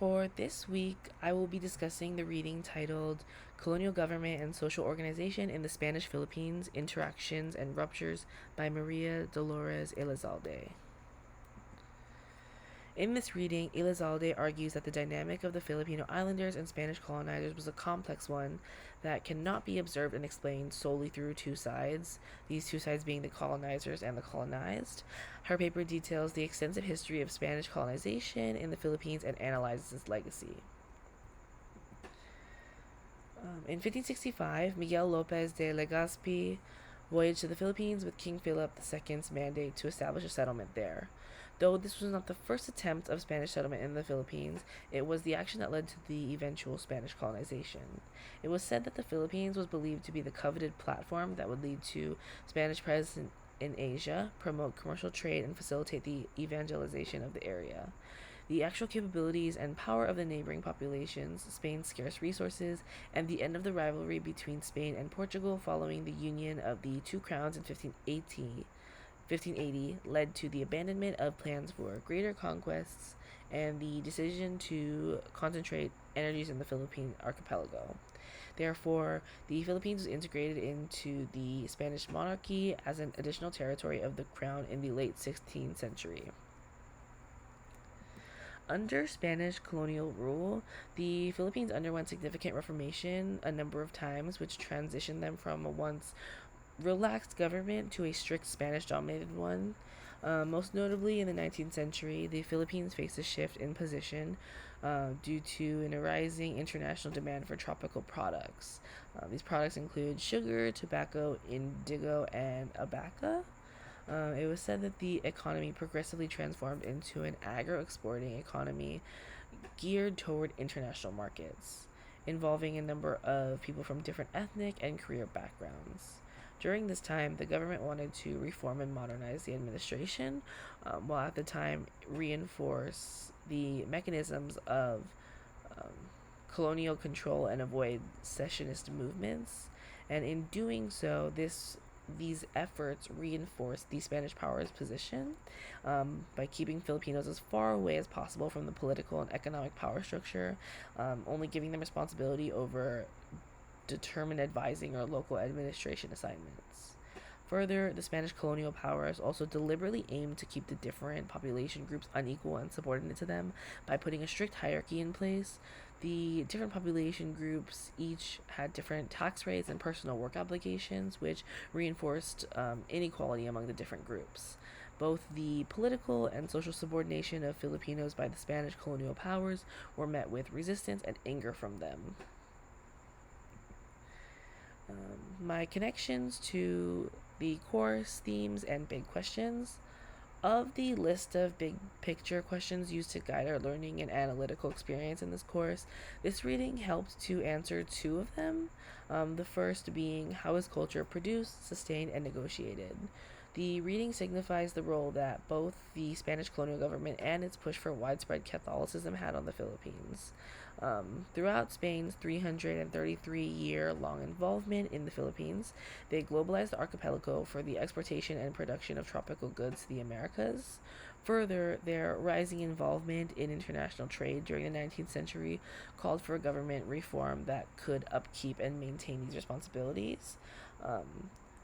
For this week, I will be discussing the reading titled Colonial Government and Social Organization in the Spanish Philippines Interactions and Ruptures by Maria Dolores Elizalde. In this reading, Elizalde argues that the dynamic of the Filipino islanders and Spanish colonizers was a complex one that cannot be observed and explained solely through two sides, these two sides being the colonizers and the colonized. Her paper details the extensive history of Spanish colonization in the Philippines and analyzes its legacy. In 1565, Miguel Lopez de Legazpi voyaged to the Philippines with King Philip II's mandate to establish a settlement there. Though this was not the first attempt of Spanish settlement in the Philippines, it was the action that led to the eventual Spanish colonization. It was said that the Philippines was believed to be the coveted platform that would lead to Spanish presence in Asia, promote commercial trade, and facilitate the evangelization of the area. The actual capabilities and power of the neighboring populations, Spain's scarce resources, and the end of the rivalry between Spain and Portugal following the union of the two crowns in 1580 led to the abandonment of plans for greater conquests and the decision to concentrate energies in the Philippine archipelago. Therefore, the Philippines was integrated into the Spanish monarchy as an additional territory of the crown in the late 16th century. Under Spanish colonial rule, the Philippines underwent significant reformation a number of times, which transitioned them from a once relaxed government to a strict Spanish dominated one. Most notably, in the 19th century, the Philippines faced a shift in position due to an arising international demand for tropical products. These products include sugar, tobacco, indigo, and abaca. It was said that the economy progressively transformed into an agro-exporting economy geared toward international markets, involving a number of people from different ethnic and career backgrounds. During this time, the government wanted to reform and modernize the administration, while at the time reinforce the mechanisms of um, colonial control and avoid secessionist movements. And in doing so, these efforts reinforced the Spanish power's position by keeping Filipinos as far away as possible from the political and economic power structure, only giving them responsibility over determined advising or local administration assignments. Further, the Spanish colonial powers also deliberately aimed to keep the different population groups unequal and subordinate to them by putting a strict hierarchy in place. The different population groups each had different tax rates and personal work obligations, which reinforced inequality among the different groups. Both the political and social subordination of Filipinos by the Spanish colonial powers were met with resistance and anger from them. My connections to the course, themes, and big questions. Of the list of big picture questions used to guide our learning and analytical experience in this course, this reading helped to answer two of them. The first being, how is culture produced, sustained, and negotiated? The reading signifies the role that both the Spanish colonial government and its push for widespread Catholicism had on the Philippines. Throughout Spain's 333-year-long involvement in the Philippines, they globalized the archipelago for the exportation and production of tropical goods to the Americas. Further, their rising involvement in international trade during the 19th century called for government reform that could upkeep and maintain these responsibilities.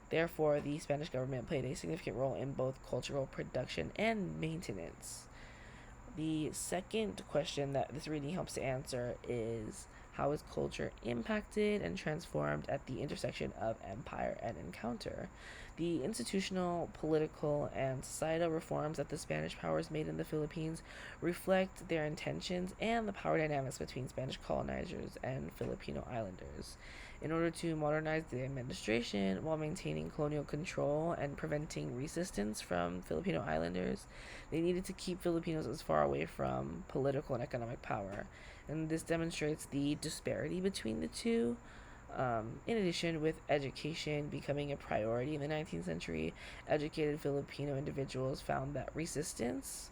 Therefore, the Spanish government played a significant role in both cultural production and maintenance. The second question that this reading helps to answer is, how is culture impacted and transformed at the intersection of empire and encounter? The institutional, political, and societal reforms that the Spanish powers made in the Philippines reflect their intentions and the power dynamics between Spanish colonizers and Filipino islanders. In order to modernize the administration while maintaining colonial control and preventing resistance from Filipino islanders, they needed to keep Filipinos as far away from political and economic power. And this demonstrates the disparity between the two. In addition, with education becoming a priority in the 19th century, educated Filipino individuals found that resistance,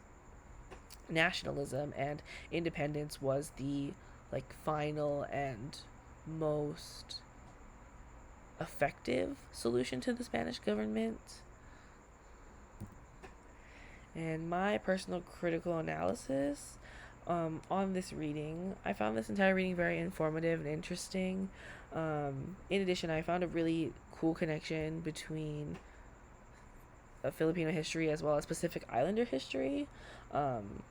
nationalism, and independence was the final and most effective solution to the Spanish government. And my personal critical analysis on this reading. I found this entire reading very informative and interesting. In addition, I found a really cool connection between Filipino history as well as Pacific Islander history. Um,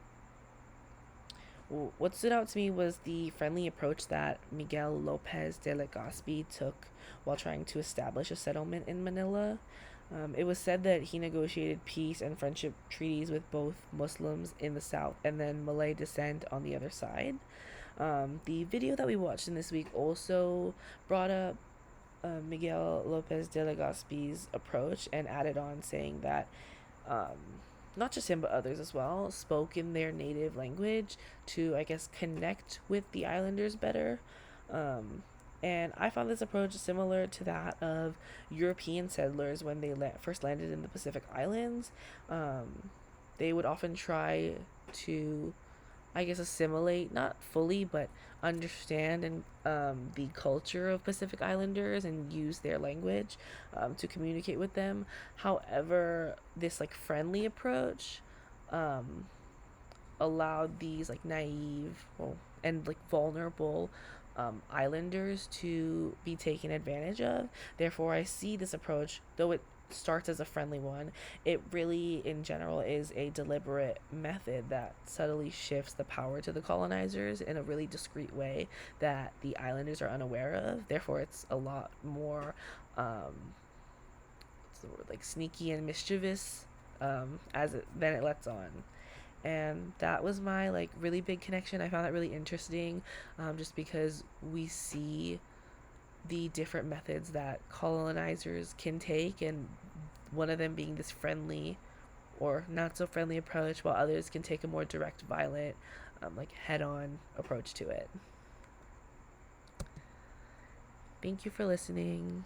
what stood out to me was the friendly approach that Miguel Lopez de Legazpi took while trying to establish a settlement in Manila. It was said that he negotiated peace and friendship treaties with both Muslims in the south and then Malay descent on the other side. The video that we watched in this week also brought up Miguel Lopez de Legazpi's approach and added on saying that um, not just him but others as well spoke in their native language to, I guess, connect with the islanders better. Um, and I found this approach similar to that of European settlers when they first landed in the Pacific Islands. They would often try to, I guess, assimilate, not fully, but understand and the culture of Pacific Islanders and use their language to communicate with them. However, this like friendly approach um, allowed these like naive, well, and like vulnerable islanders to be taken advantage of. Therefore, I see this approach, though it starts as a friendly one, it really, in general, is a deliberate method that subtly shifts the power to the colonizers in a really discreet way that the islanders are unaware of. Therefore, it's a lot more, what's the word, like sneaky and mischievous than it lets on. And that was my like really big connection. I found that really interesting, just because we see the different methods that colonizers can take, and one of them being this friendly or not so friendly approach, while others can take a more direct, violent, like head on approach to it. Thank you for listening.